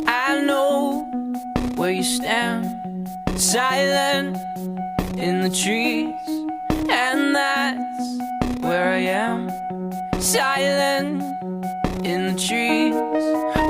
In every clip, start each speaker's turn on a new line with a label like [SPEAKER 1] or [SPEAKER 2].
[SPEAKER 1] I know where you stand, silent in the trees, and that's where I am, silent in the trees.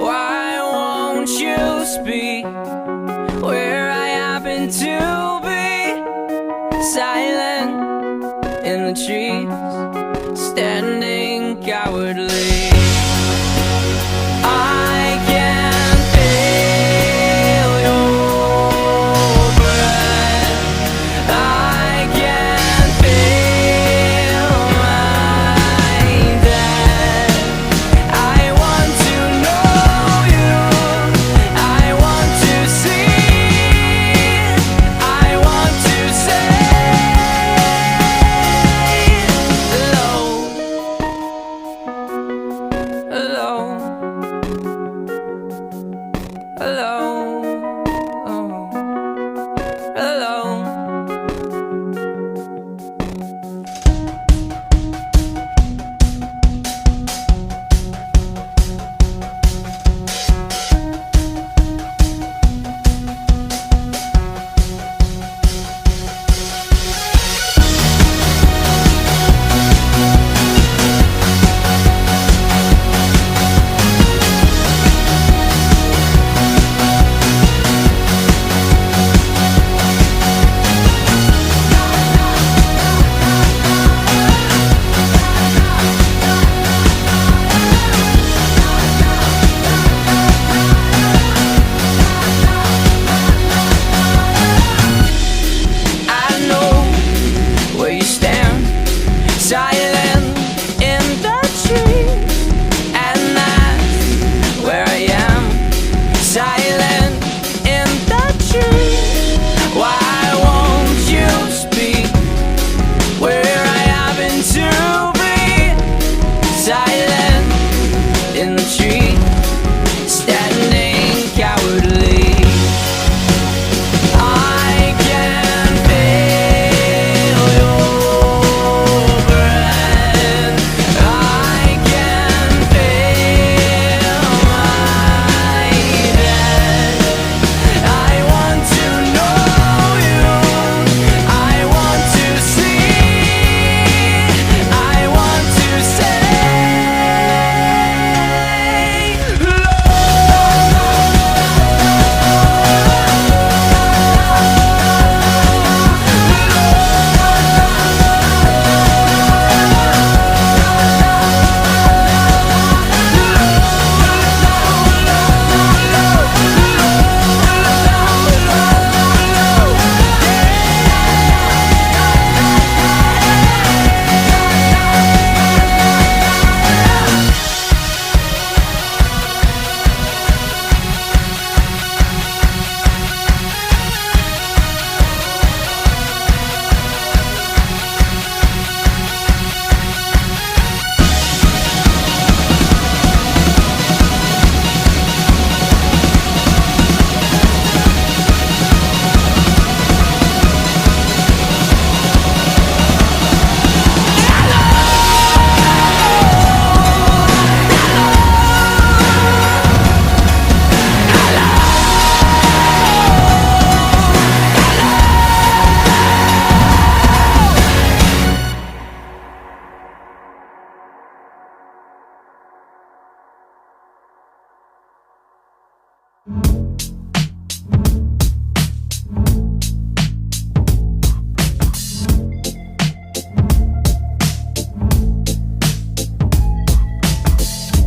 [SPEAKER 1] Why won't you speak where I happen to be? Silent in the trees, standing cowardly. I can feel your breath, I can feel my death. I want to know you, I want to see, I want to say hello, hello, hello, oh, hello. I know where you stand, silent in the trees, and that's where I am, silent in the trees. Why won't you speak where I happen to be? Silent in the trees, standing cowardly. I can feel your breath, I can feel my death. I want to know you, I want to see, I want to say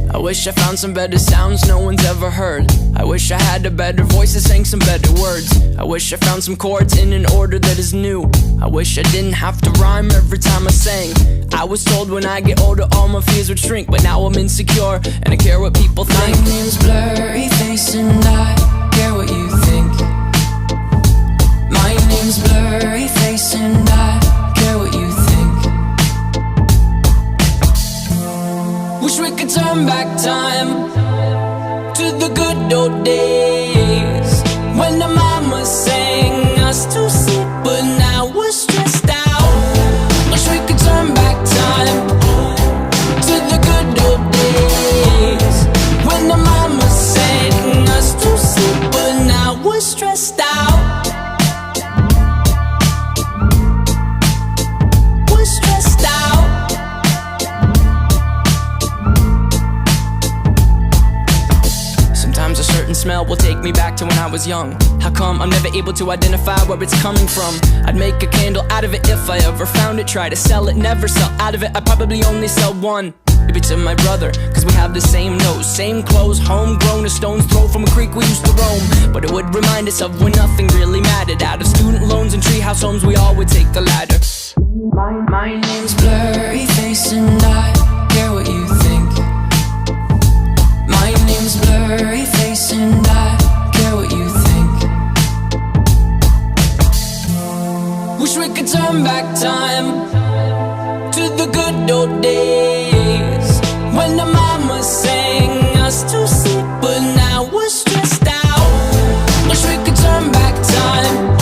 [SPEAKER 1] I wish I found some better sounds no one's ever heard. I wish I had a better voice that sang some better words. I wish I found some chords in an order that is new. I wish I didn't have to rhyme every time I sang. I was told when I get older all my fears would shrink, but now I'm insecure and I care what people think.
[SPEAKER 2] My name's Blurry Face and I care what you think. My name's Blurry Face and I care what you think.
[SPEAKER 1] Wish we could turn back time to the good old days.
[SPEAKER 2] days when the mama sang us to sleep, but now we're stressed out. Wish we could turn back time to the good old days when the mama sang us to sleep, but now we're stressed out. We're stressed out.
[SPEAKER 1] Sometimes a certain smell will take me back to when I was young. How come I'm never able to identify where it's coming from? I'd make a candle out of it if I ever found it. Try to sell it, never sell out of it. I'd probably only sell one. Maybe to my brother, cause we have the same nose, same clothes, homegrown, a stone's throw from a creek we used to roam. But it would remind us of when nothing really mattered. Out of student loans and treehouse homes, we all would take the ladder.
[SPEAKER 2] My name's blurry face and I care what you think. My name's blurry face and I care what you think. Wish we could turn back time to the good old days when the mama sang us to sleep, but now we're stressed out. Wish we could turn back time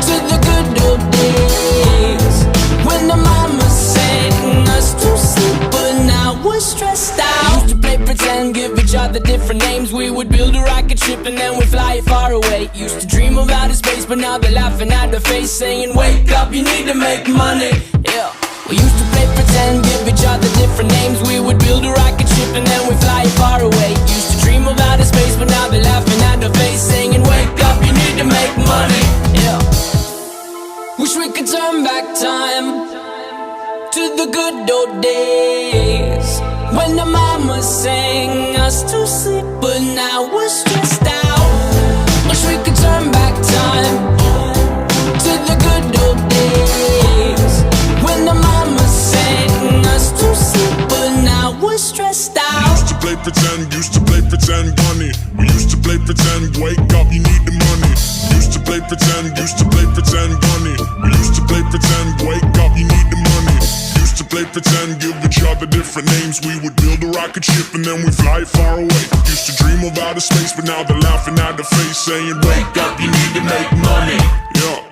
[SPEAKER 2] to the good old days when the mama sang us to sleep, but now we're stressed out. Used to play pretend, give each other different names. We would build a rocket ship and then we'd fly it far away. Used to dream of outer space, but now they're laughing at the face, saying wake up, you need to make money. Yeah. We used to play pretend, give each other different names. We would build a rocket ship and then we'd fly it far away. Used to dream of outer space, but now they're laughing at the face, saying wake up, you need to make money. Yeah. Wish we could turn back time to the good old days when the mama sang us to sleep, but now we're stressed out. Wish we could turn back time to the good old days when the mama sang us to sleep, but now we're stressed out.
[SPEAKER 3] Used to play pretend, bunny. We used to play pretend, wake up, you need the money. Used to play pretend, bunny. We used to play pretend, wake up, you need the money. Used to play pretend, give each other different names. We would build a rocket ship and then we fly far away. Used to dream of outer space, but now they're laughing at the face, saying wake up, you need to make money. Yeah.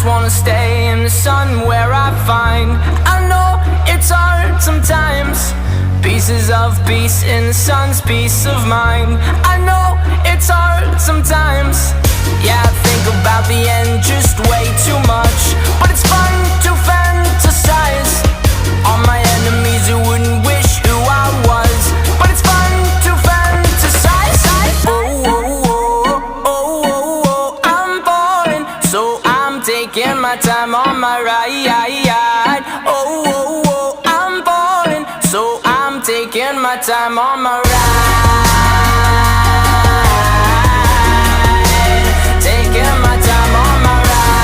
[SPEAKER 2] Wanna stay in the sun where I find, I know it's hard sometimes, pieces of peace in the sun's peace of mind. I know it's hard sometimes. Yeah, I think about the end just way too much, but it's fun to fantasize on my enemies who wouldn't wish who I was. But it's fun to fantasize. Oh, oh, oh, oh, oh, oh, I'm falling, so I'm taking my time on my ride. Oh, oh, oh, I'm falling, so I'm taking my time on my ride. Taking my time on my ride.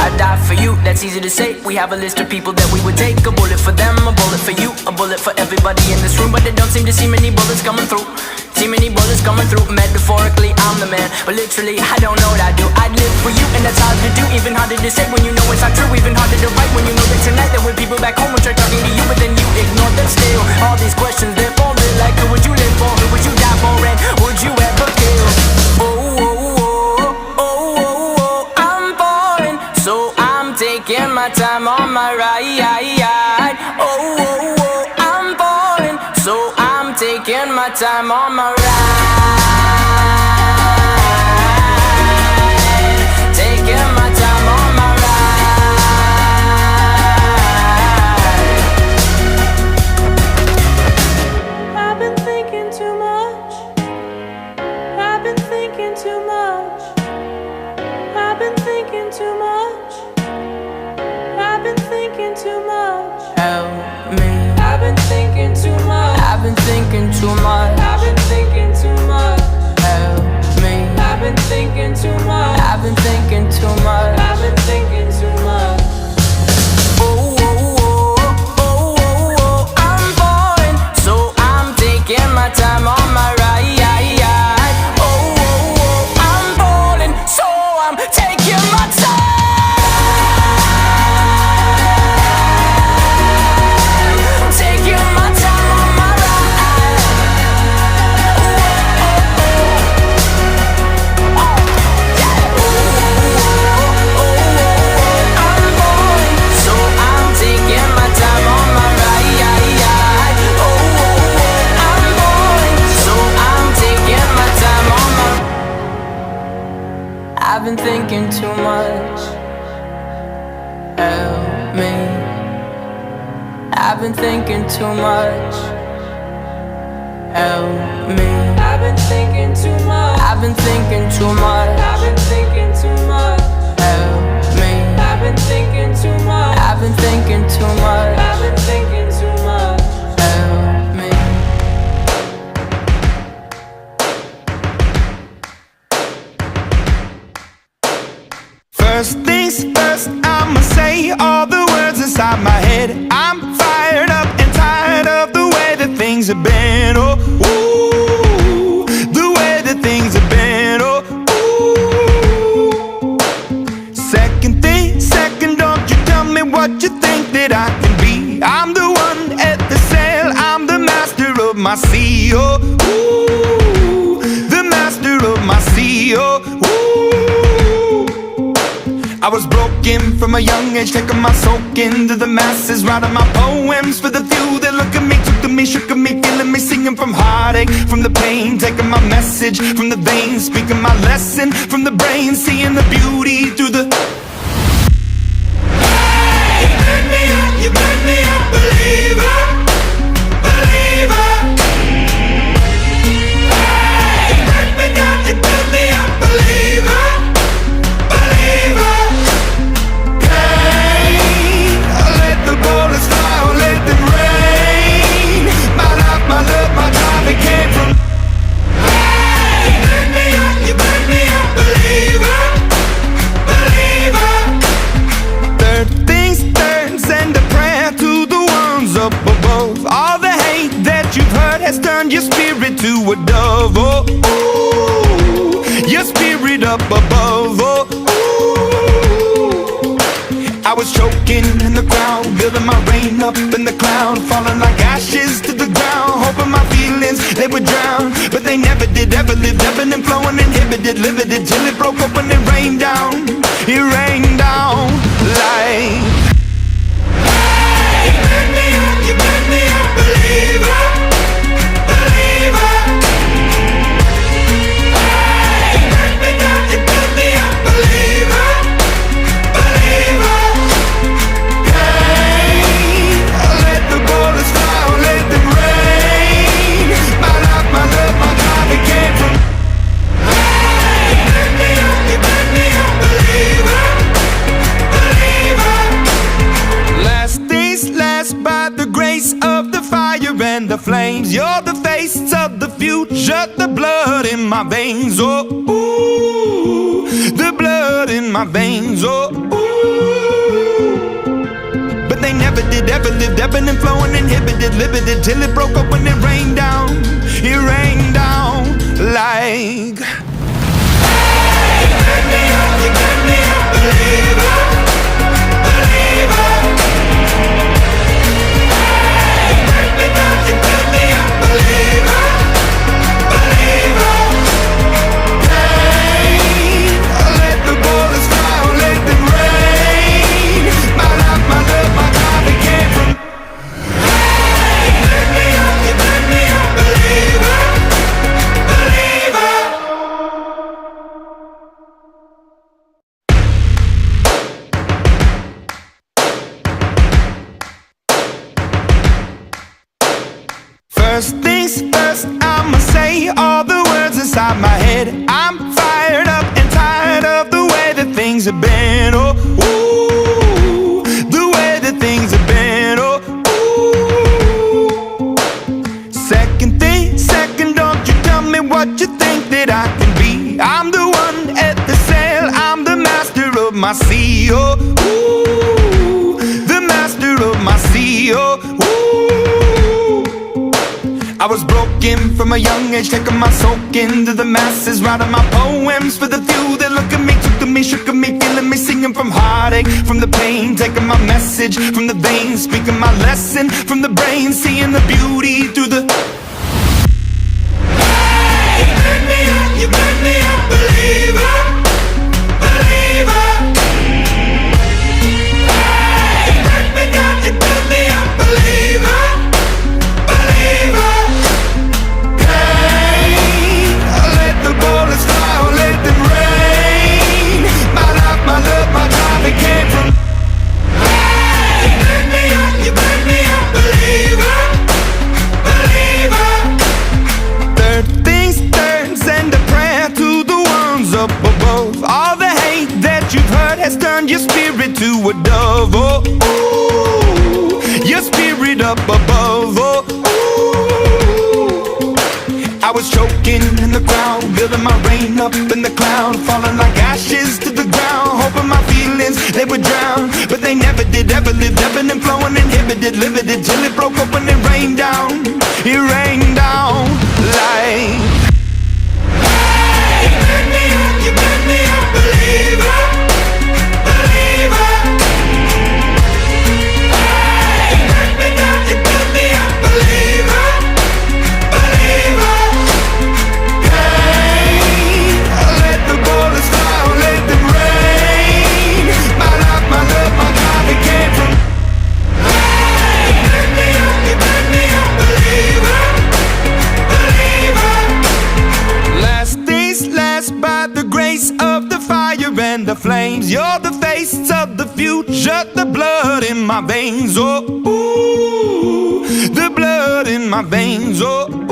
[SPEAKER 2] I'd die for you, that's easy to say. We have a list of people that we would take. A bullet for them, a bullet for you, a bullet for everybody in this room. But they don't seem to see many bullets coming through. See many bullets coming through. Metaphorically, I'm the man, but literally, I don't know what I do. I'd live for you, and that's hard to do. Even harder to say when you know it's not true. Even harder to write when you know that tonight there were people back home who tried talking to you, but then you ignore them still. All these questions, they're for real. Like who would you live for? Who would you die for? And would you ever kill? Oh, oh, oh, oh, oh, oh, I'm falling, so I'm taking my time on my ride. Oh, oh, oh, I'm falling, so I'm taking my time on my ride. Taking my time on my ride. I've been thinking too much. I've been thinking too much. I've been thinking too much. I've been thinking too much. Help me. I've been thinking too much. I've been thinking too much. I've been thinking too much. Help me. I've been thinking too much. I've been thinking too much. I've been thinking too much. Oh, oh, oh, oh, oh,
[SPEAKER 1] I've been thinking too much. Help me.
[SPEAKER 2] I've been thinking too much.
[SPEAKER 1] I've been thinking too much.
[SPEAKER 2] I've been thinking too much.
[SPEAKER 1] Help me.
[SPEAKER 2] I've been thinking too much.
[SPEAKER 1] I've been thinking too much.
[SPEAKER 2] I've been thinking too much.
[SPEAKER 1] Help me.
[SPEAKER 4] First things first, I'ma say all the words inside my head. I'm fired up and tired of the way that things have been. Oh, ooh, the way that things have been. Oh, ooh. Second thing, second, don't you tell me what you think that I can be. I'm the one at the sail, I'm the master of my sea. Oh, ooh, the master of my sea. Oh, ooh. I was broken from a young age, taking my soak into the masses, writing my poems for the few that look at me, took to me, shook at me, feeling me, singing from heartache, from the pain, taking my message from the veins, speaking my lesson from the brain, seeing the beauty through the. Hey, you made me a believer, believer. Hey, you made me a believer, believer. The bullets fly or let them rain. My life, my love, my drive, it came from. Hey, you made me a believer, believer. Third things third, send a prayer to the ones up above. All the hate that you've heard has turned your spirit to a dove. Oh, ooh, your spirit up above. Oh, ooh. I was choking in the crowd, building my rain up in the cloud, falling like ashes to the ground, hoping my feelings, they would drown, but they never did, ever lived, ebbing and flowing, inhibited, limited, till it broke up when it rained down like. Hey, you made me a believer, believer. Hey, you made me a believer, believer. Let the bullets fly or let them rain. My life, my love, my drive, it came from. Hey, you made me a believer, believer. Last things last, by the grace of the fire and the flames. You're the face of the future, the blood in my veins. Oh, ooh, the blood in my veins. Oh, ooh. But they never did, ever lived, ebbing and flowing, inhibited, limited, till it broke up when it rained down like. Hey, you made me a believer, believer. Hey, you made me a believer, believer. Hey, let the bullets fly or let them rain. My life, my love, my drive, it came from. Hey, you made me a believer, believer. First things first, I'ma say all the words inside my head. I'm fired up and tired of the way that things have been. Oh, ooh, the way that things have been. Oh, ooh. Second thing second, don't you tell me what you think that I can be. I'm the one at the sail, I'm the master of my sea. Oh, ooh, the master of my sea. Oh, ooh. I was broken from a young age, taking my soak into the masses, writing my poems for the few that look at me, took to me, shook at me, feeling me, singing from heartache, from the pain, taking my message from the veins, speaking my lesson from the brain, seeing the beauty through the. Hey, you made me a believer, believer. Hey, you made me a believer, believer. Let the bullets fly or let them rain. My life, my love, my drive, it came from. Hey, you made me a up above. Oh, ooh. I was choking in the crowd, building my rain up in the cloud, falling like ashes to the ground, hoping my feelings, they would drown. But they never did, ever lived, ebbing and flowing, inhibited, limited, till it broke open and rained down. It rained down like, hey, you burn me up, believer, believer. Hey, you burn me up, believer, believer. Hey, let the bullets fly, let them rain. My life, my love, my God, it came from. Hey, you burn me up, believer, believer. Last days last by the grace of the fire and the flames. You're the face of the future, the blood in my veins. Oh, ooh, the blood in my veins. Oh.